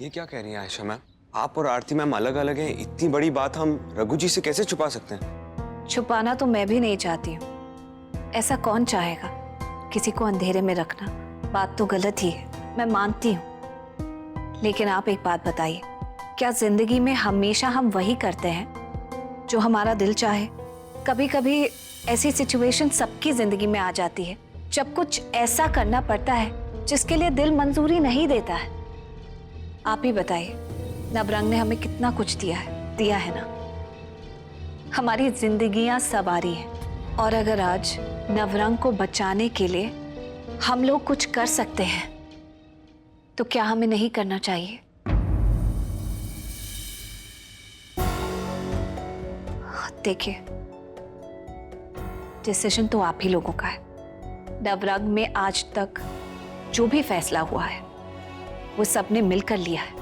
ये क्या कह रही हैं आयशा मैम? आप और आरती मैम अलग अलग हैं, इतनी बड़ी बात हम रघु जी से कैसे छुपा सकते हैं? छुपाना तो मैं भी नहीं चाहती हूँ। ऐसा कौन चाहेगा किसी को अंधेरे में रखना? बात तो गलत ही है, मैं मानती हूँ। लेकिन आप एक बात बताइए, क्या जिंदगी में हमेशा हम वही करते हैं जो हमारा दिल चाहे? कभी कभी ऐसी सिचुएशन सबकी जिंदगी में आ जाती है जब कुछ ऐसा करना पड़ता है जिसके लिए दिल मंजूरी नहीं देता है। आप ही बताइए, नवरंग ने हमें कितना कुछ दिया है ना। हमारी जिंदगियां सवारी हैं और अगर आज नवरंग को बचाने के लिए हम लोग कुछ कर सकते हैं तो क्या हमें नहीं करना चाहिए? देखिए, डिसीजन तो आप ही लोगों का है। नवरंग में आज तक जो भी फैसला हुआ है वो सबने मिलकर लिया है,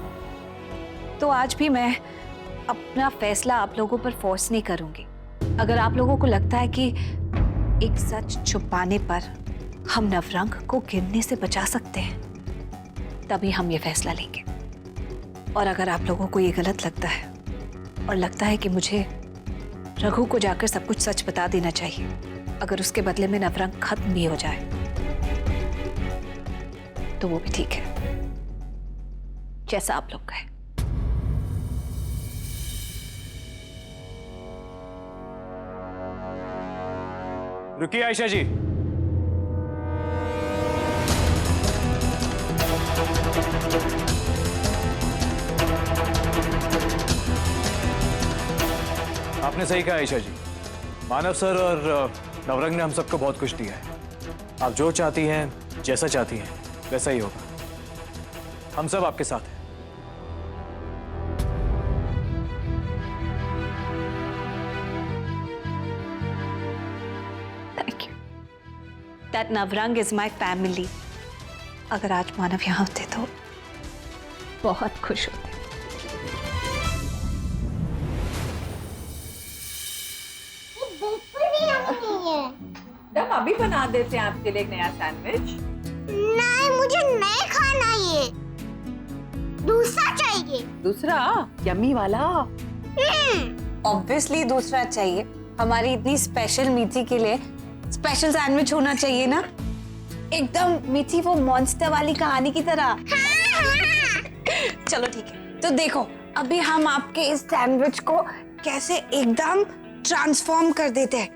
तो आज भी मैं अपना फैसला आप लोगों पर फोर्स नहीं करूंगी। अगर आप लोगों को लगता है कि एक सच छुपाने पर हम नवरंग को गिरने से बचा सकते हैं, तभी हम ये फैसला लेंगे। और अगर आप लोगों को ये गलत लगता है और लगता है कि मुझे रघु को जाकर सब कुछ सच बता देना चाहिए, अगर उसके बदले में नवरंग खत्म भी हो जाए तो वो भी ठीक है, जैसा आप लोग कहें। रुकिए आयशा जी। आपने सही कहा आयशा जी, मानव सर और नवरंग ने हम सबको बहुत कुछ दिया है। आप जो चाहती हैं, जैसा चाहती हैं, वैसा ही होगा। हम सब आपके साथ हैं। Thank you. That Navrang is my family. अगर आज मानव यहाँ होते तो बहुत खुश होते। तब अभी बना देते हैं आपके लिए एक नया सैंडविच। नहीं, मुझे नहीं खाना ये, दूसरा चाहिए। दूसरा यम्मी वाला। ऑब्वियसली दूसरा चाहिए। हमारी इतनी स्पेशल मीठी के लिए स्पेशल सैंडविच होना चाहिए ना, एकदम मीठी, वो मॉन्स्टर वाली कहानी की तरह। चलो ठीक है, तो देखो अभी हम आपके इस सैंडविच को कैसे एकदम ट्रांसफॉर्म कर देते हैं।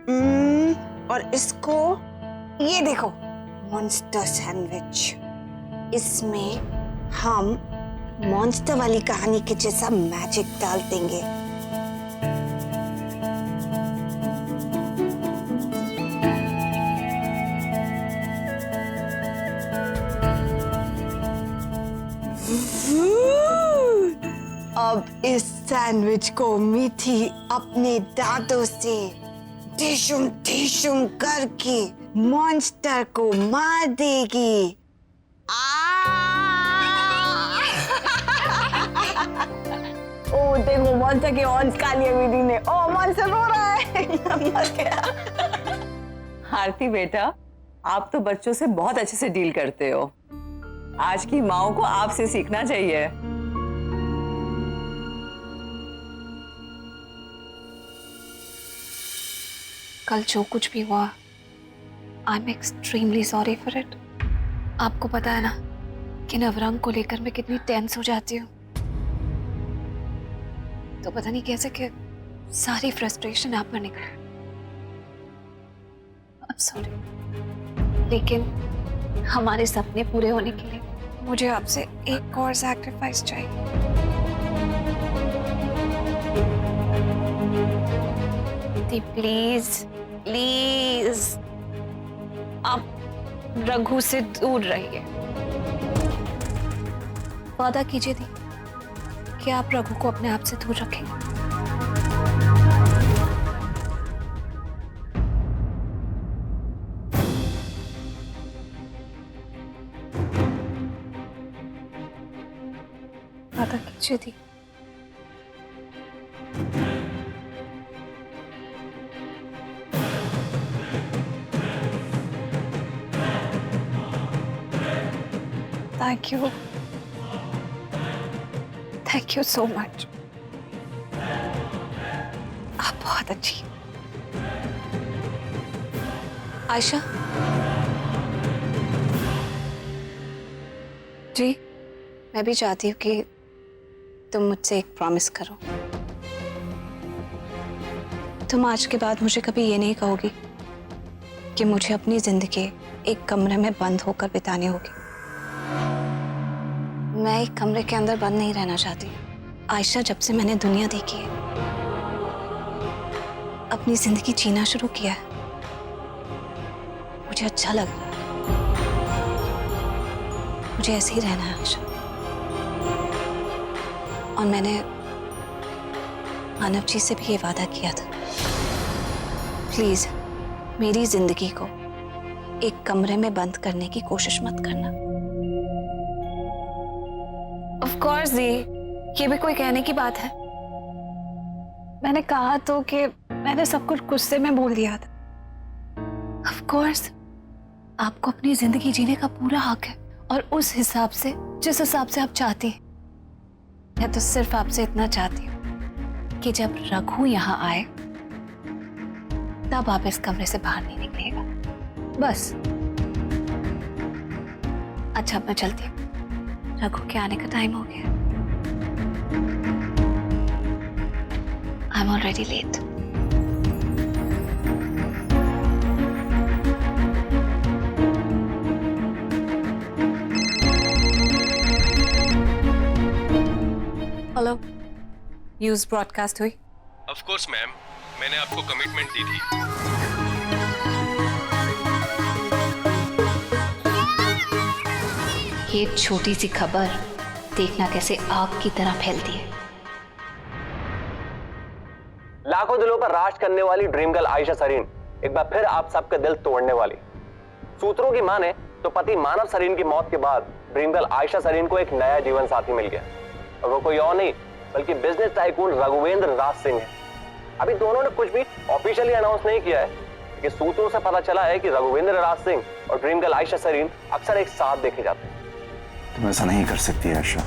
और इसको ये देखो, मॉन्स्टर सैंडविच। इसमें हम मॉन्स्टर वाली कहानी के जैसा मैजिक डाल देंगे। अब इस सैंडविच को मीठी अपने दांतों से ढिशुम ढिशुम करके मॉन्स्टर को मार देगी। ओ देखो, मॉन्स्टर के हॉर्न्स खा लिए मीठी ने। ओ मॉन्स्टर रो रहा है। मर गया। आरती बेटा, आप तो बच्चों से बहुत अच्छे से डील करते हो। आज की माओ को आपसे सीखना चाहिए। कल जो कुछ भी हुआ, I am extremely sorry for it. आपको पता है ना कि नवरंग को लेकर मैं कितनी टेंस हो जाती हूँ, तो पता नहीं कैसे कि सारी फ्रस्ट्रेशन आप पर निकल। आई एम सॉरी, लेकिन हमारे सपने पूरे होने के लिए मुझे आपसे एक और सैक्रिफाइस चाहिए। प्लीज प्लीज आप रघु से दूर रहिए। वादा कीजिए दी कि आप रघु को अपने आप से दूर रखेंगे। वादा कीजिए दी। Thank you. Thank you so much. आप बहुत अच्छी। आयशा जी, मैं भी चाहती हूँ कि तुम मुझसे एक प्रॉमिस करो। तुम आज के बाद मुझे कभी ये नहीं कहोगी कि मुझे अपनी जिंदगी एक कमरे में बंद होकर बितानी होगी। मैं एक कमरे के अंदर बंद नहीं रहना चाहती। आयशा, जब से मैंने दुनिया देखी है, अपनी जिंदगी जीना शुरू किया है, मुझे अच्छा लग रहा है। मुझे ऐसे ही रहना है आयशा। और मैंने मानव जी से भी ये वादा किया था, प्लीज मेरी जिंदगी को एक कमरे में बंद करने की कोशिश मत करना। ऑफ कोर्स दी, ये भी कोई कहने की बात है? मैंने कहा तो कि मैंने सब कुछ गुस्से में बोल दिया था। ऑफ कोर्स आपको अपनी जिंदगी जीने का पूरा हक है, और उस हिसाब से, जिस हिसाब से आप चाहती हैं। मैं तो सिर्फ आपसे इतना चाहती हूँ कि जब रघु यहाँ आए तब आप इस कमरे से बाहर नहीं निकलिएगा, बस। अच्छा, मैं चलती हूँ, रघु के आने का टाइम हो गया। I am already late. Hello, news broadcast हुई? ऑफ कोर्स मैम, मैंने आपको कमिटमेंट दी थी। ये छोटी सी खबर देखना कैसे आग की तरह फैलती है। लाखों दिलों पर राज करने वाली ड्रीम गर्ल आयशा सरीन एक बार फिर आप सबके दिल तोड़ने वाली। सूत्रों की माने तो पति मानव सरीन की मौत के बाद ड्रीम गर्ल आयशा सरीन को एक नया जीवन साथी मिल गया, और वो कोई और नहीं बल्कि बिजनेस टाइकून रघुवेंद्र राज सिंह है। अभी दोनों ने कुछ भी ऑफिशियली अनाउंस नहीं किया है, लेकिन सूत्रों से पता चला है कि रघुवेंद्र राज सिंह और ड्रीम गर्ल आयशा सरीन अक्सर एक साथ देखे जाते हैं। तुम ऐसा नहीं कर सकती आयशा,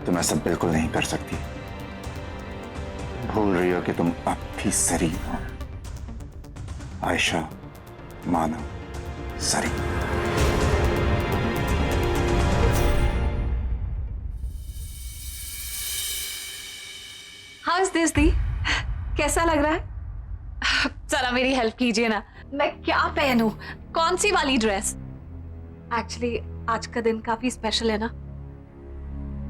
तुम ऐसा बिल्कुल नहीं कर सकती। भूल रही हो कि तुम अब भी सरीन हो। Ayesha Manav Sareen. How is this दी? कैसा लग रहा है? जरा मेरी हेल्प कीजिए ना, मैं क्या पहनूं? कौन सी वाली ड्रेस? एक्चुअली आज का दिन काफी स्पेशल है ना,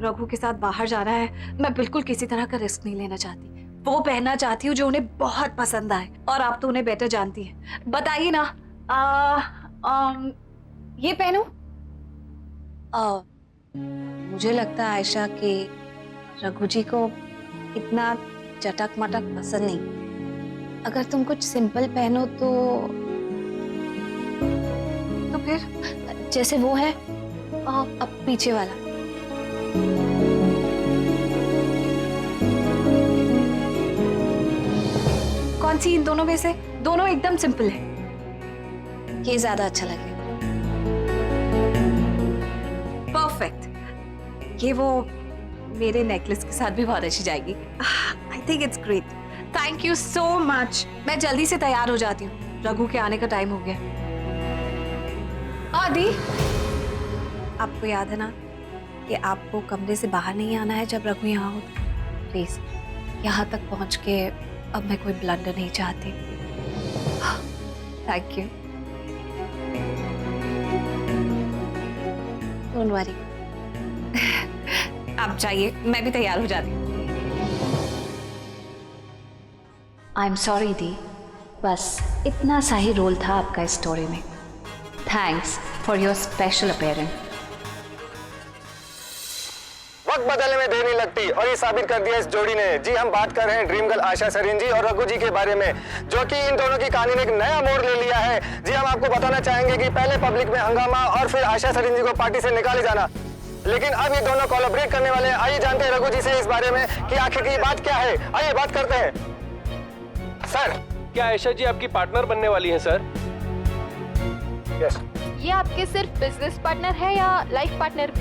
रघु के साथ बाहर जाना है। मैं बिल्कुल किसी तरह का रिस्क नहीं लेना चाहती। वो पहनना चाहती हूँ जो उन्हें बहुत पसंद आए, और आप तो उन्हें बेटर जानती हैं। बताइए ना, ये पहनूं? मुझे लगता है आयशा कि रघु जी को इतना चटक मटक पसंद नहीं। अगर तुम कुछ सिंपल पहनो तो फिर जैसे वो है अब पीछे वाला। कौन सी इन दोनों में से? दोनों एकदम सिंपल है। ये ज्यादा अच्छा लगेगा। परफेक्ट। ये वो मेरे नेकलेस के साथ भी बहुत अच्छी जाएगी। I think it's great. Thank you so much. मैं जल्दी से तैयार हो जाती हूँ, रघु के आने का टाइम हो गया। आदि, आपको याद है ना कि आपको कमरे से बाहर नहीं आना है जब रघु यहाँ हो। प्लीज यहाँ तक पहुँच के अब मैं कोई ब्लंडर नहीं चाहती। Thank you. Don't worry. आप जाइए, मैं भी तैयार हो जाती हूँ। आई एम सॉरी दी, बस इतना सा ही रोल था आपका इस स्टोरी में। Thanks for your special appearance. वक्त बदलने में देर नहीं लगती, और ये साबित कर दिया इस जोड़ी ने। जी, हम बात कर रहे हैं ड्रीम गर्ल आयशा सरीन जी और रघु जी के बारे में, जो कि इन दोनों की कहानी ने एक नया मोड़ ले लिया है। जी, हम आपको बताना चाहेंगे कि पहले पब्लिक में हंगामा और फिर आयशा सरीन जी को पार्टी से निकाले जाना, लेकिन अब ये दोनों कोलैबोरेट करने वाले हैं। आइए जानते हैं रघु जी से इस बारे में कि आखिर की बात क्या है। आइए बात करते हैं। सर, क्या आयशा जी आपकी पार्टनर बनने वाली हैं सर? यस। ये आपके सिर्फ बिजनेस पार्टनर है या लाइफ पार्टनर?